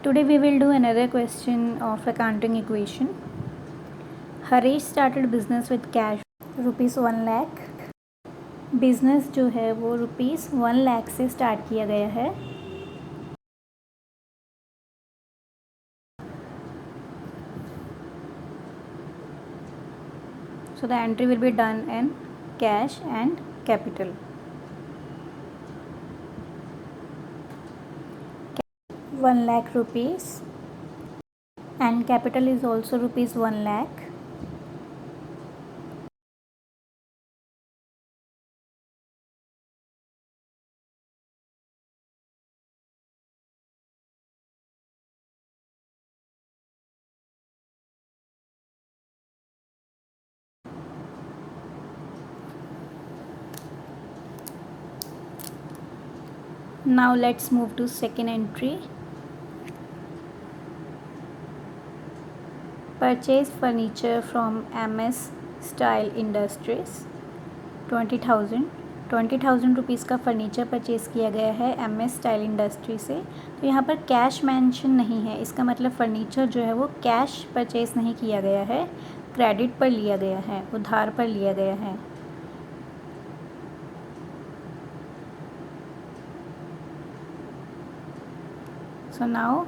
Today we will do another question of accounting equation. Harish started business with cash rupees 1 lakh. Business जो है वो rupees 1 lakh से start किया गया है. So the entry will be done in cash and capital. 1 lakh rupees and capital is also rupees 1 lakh. Now let's move to second entry. Purchase furniture from MS Style Industries 20,000 rupees का furniture purchase किया गया है MS style industry से. तो यहाँ पर cash mention नहीं है, इसका मतलब फ़र्नीचर जो है वो कैश परचेज़ नहीं किया गया है, क्रेडिट पर लिया गया है, उधार पर लिया गया है. So now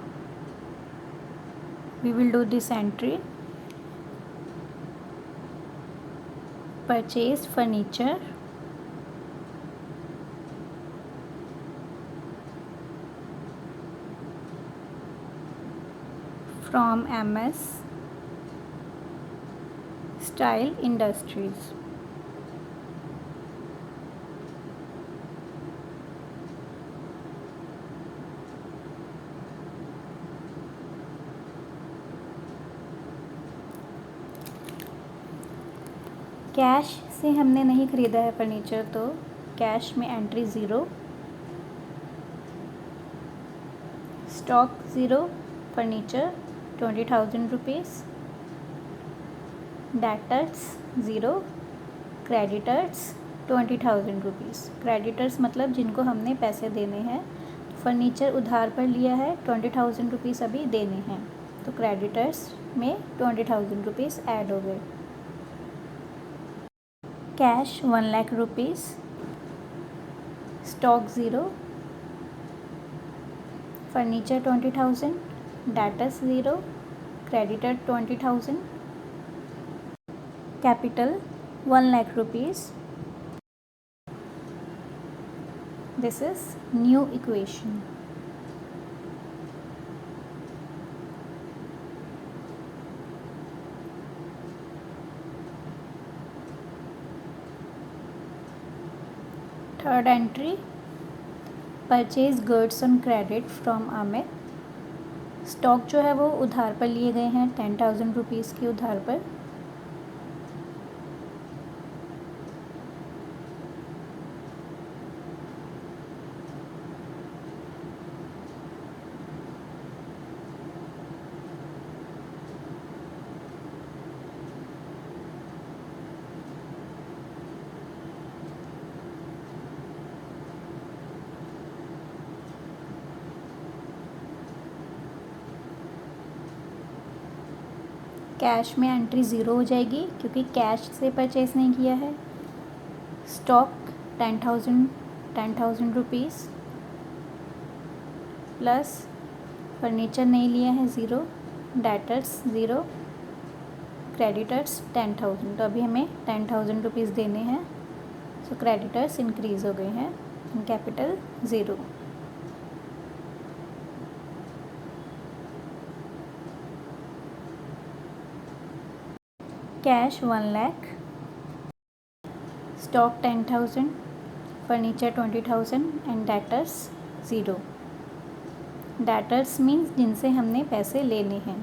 we will do this entry. Purchase furniture from MS Style Industries. Cash से हमने नहीं ख़रीदा है फर्नीचर, तो कैश में entry 0, stock 0, furniture 20,000 rupees, debtors 0, creditors 20,000 rupees. Creditors मतलब जिनको हमने पैसे देने हैं. फर्नीचर उधार पर लिया है, 20,000 रुपीज़ अभी देने हैं, तो क्रेडिटर्स में 20,000 रुपीज़ ऐड हो गए. Cash 1 lakh rupees, stock 0, furniture 20,000, debtors 0, creditor 20,000, capital 1 lakh rupees. This is new equation. Third entry, purchase goods on credit from Amit. Stock जो है वो उधार पर लिए गए हैं 10,000 रुपीज़ के उधार पर. कैश में एंट्री 0 हो जाएगी क्योंकि कैश से परचेज़ नहीं किया है. स्टॉक 10,000 रुपीज़ प्लस फर्नीचर नहीं लिया है 0, डेटर्स 0, क्रेडिटर्स 10,000. तो अभी हमें 10,000 रुपीज़ देने हैं, सो क्रेडिटर्स इंक्रीज़ हो गए हैं. Capital 0. Cash 1 lakh, stock 10,000, furniture 20,000 and debtors 0. Debtors means जिनसे हमने पैसे लेने हैं.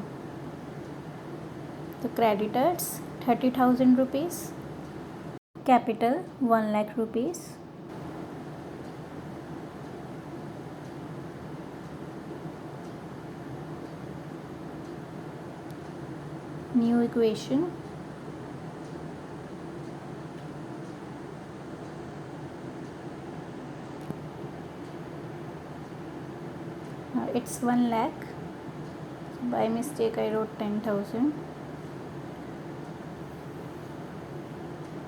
तो creditors 30,000 rupees, capital 1 lakh rupees. New equation. It's 1 lakh. By mistake I wrote 10,000.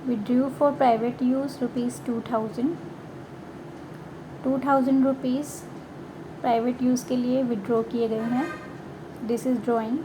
Withdrew for private use rupees 2,000. 2,000 rupees private use के लिए विड्रॉ किए गए हैं. This is drawing.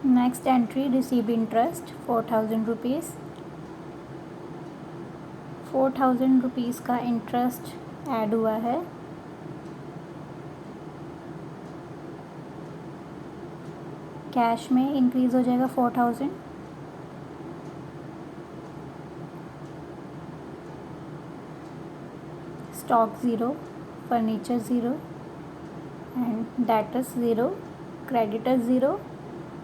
Next entry received interest 4,000 rupees. 4,000 rupees का इंटरेस्ट ऐड हुआ है. Cash में increase हो जाएगा 4,000. Stock zero, furniture zero and debtors zero, creditors zero.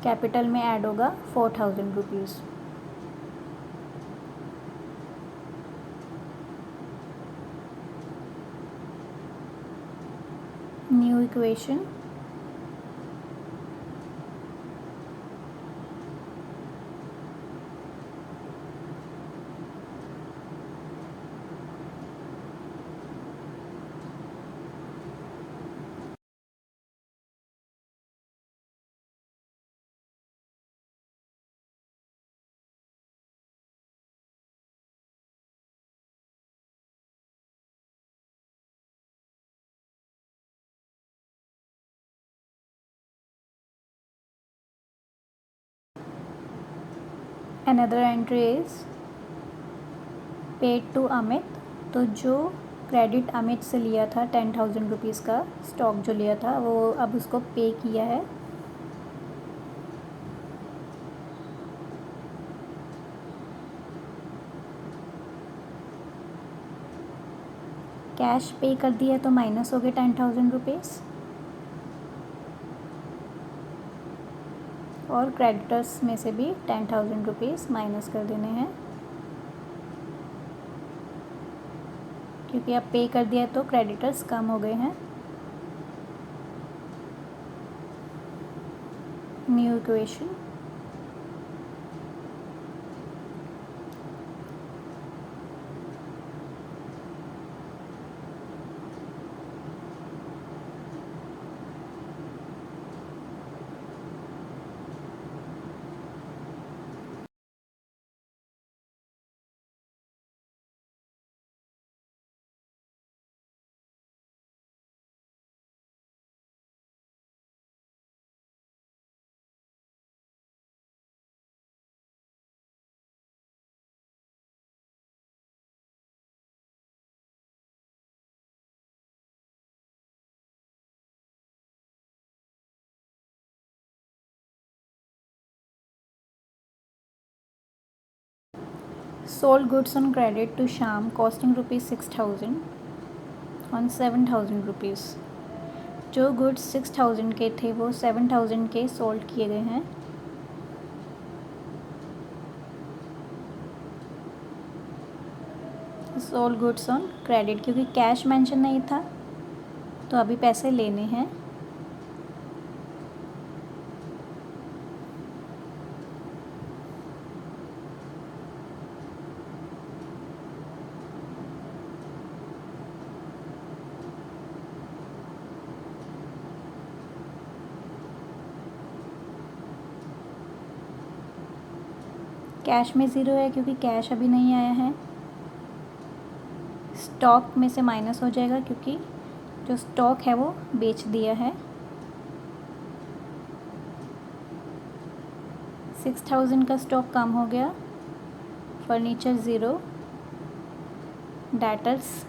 Capital में ऐड होगा 4,000 rupees. New equation. Another entry is paid to Amit. तो जो क्रेडिट अमित से लिया था 10,000 रुपीज़ का स्टॉक जो लिया था वो अब उसको पे किया है. कैश पे कर दिया तो माइनस हो गए 10,000 रुपीज़. और क्रेडिटर्स में से भी 10,000 रुपीज़ माइनस कर देने हैं क्योंकि अब पे कर दिया तो क्रेडिटर्स कम हो गए हैं. New equation. Sold goods on credit to Sham costing rupees 6,000 on 7,000 rupees. जो गुड्स 6,000 के थे वो 7,000 के सोल्ड किए गए हैं. सोल्ड गुड्स ऑन क्रेडिट क्योंकि कैश मेंशन नहीं था तो अभी पैसे लेने हैं. कैश में ज़ीरो है क्योंकि कैश अभी नहीं आया है। स्टॉक में से माइनस हो जाएगा क्योंकि जो स्टॉक है वो बेच दिया है। 6000 का स्टॉक कम हो गया। Furniture zero. डेटर्स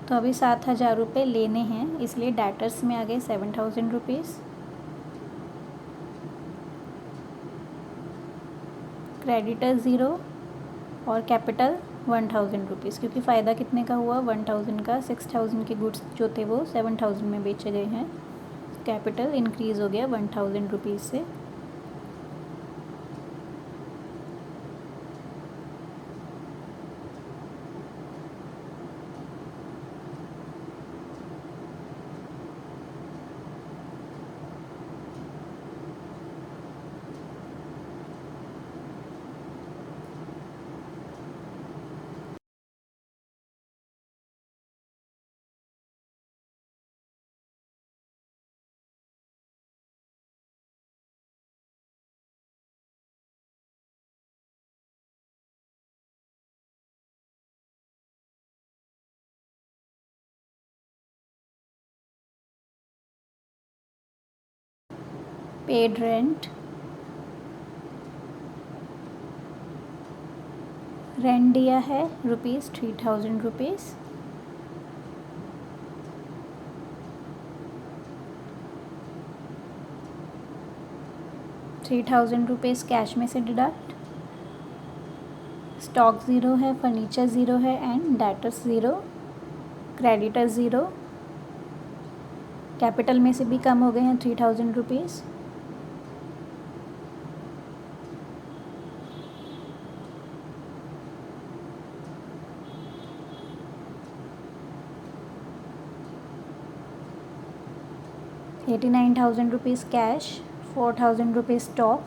तो अभी 7000 रुपये लेने हैं, इसलिए डेटर्स में आ गए 7000 रुपीज़। क्रेडिटर ज़ीरो और कैपिटल 1000 रुपीज़, क्योंकि फ़ायदा कितने का हुआ 1000 का। 6000 के गुड्स जो थे वो 7000 में बेचे गए हैं। कैपिटल इंक्रीज़ हो गया 1000 रुपीज़ से। पेड रेंट दिया है रुपीज़ 3000 रुपीज़। ₹3000 कैश में से डिडक्ट। स्टॉक ज़ीरो है, फर्नीचर ज़ीरो है and debtors zero. Creditor zero. Capital में से भी कम हो गए हैं 3000 rupees. ₹89,000 cash, 4000 rupees stock,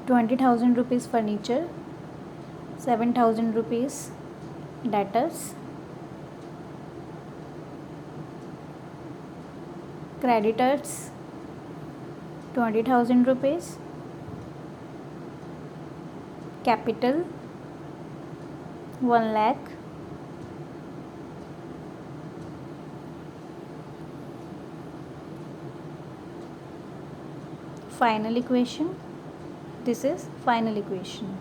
20,000 rupees furniture, 7,000 rupees debtors. Creditors 20,000 rupees. Capital 1 lakh. Final equation. This is final equation.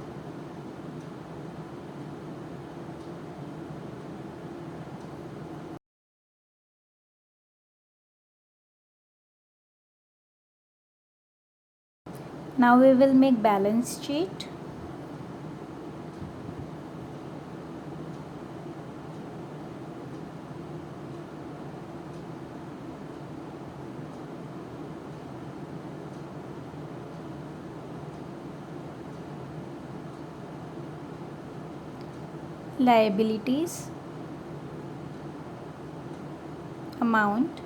Now we will make balance sheet. Liabilities, amount,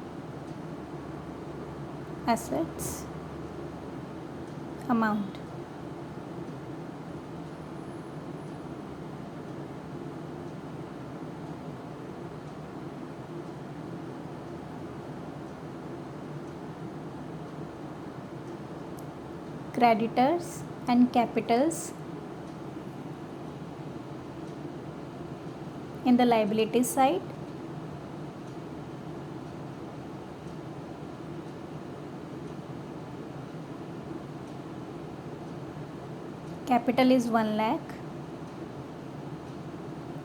assets, amount. Creditors and capitals in the liabilities side. Capital is 1 lakh.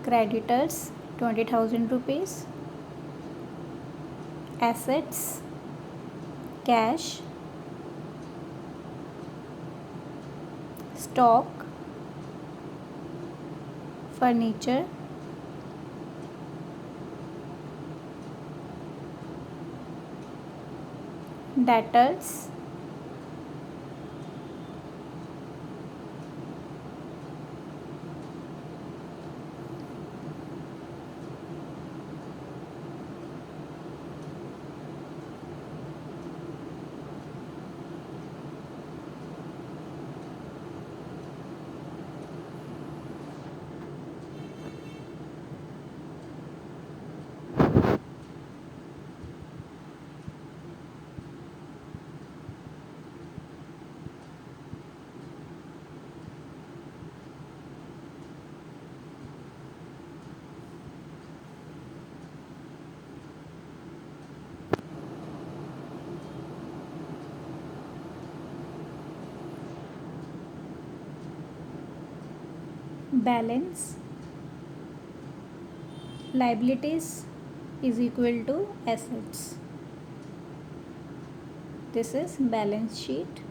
Creditors 20,000 rupees. Assets, cash, stock, furniture, debtors, balance liabilities is equal to assets. This is balance sheet.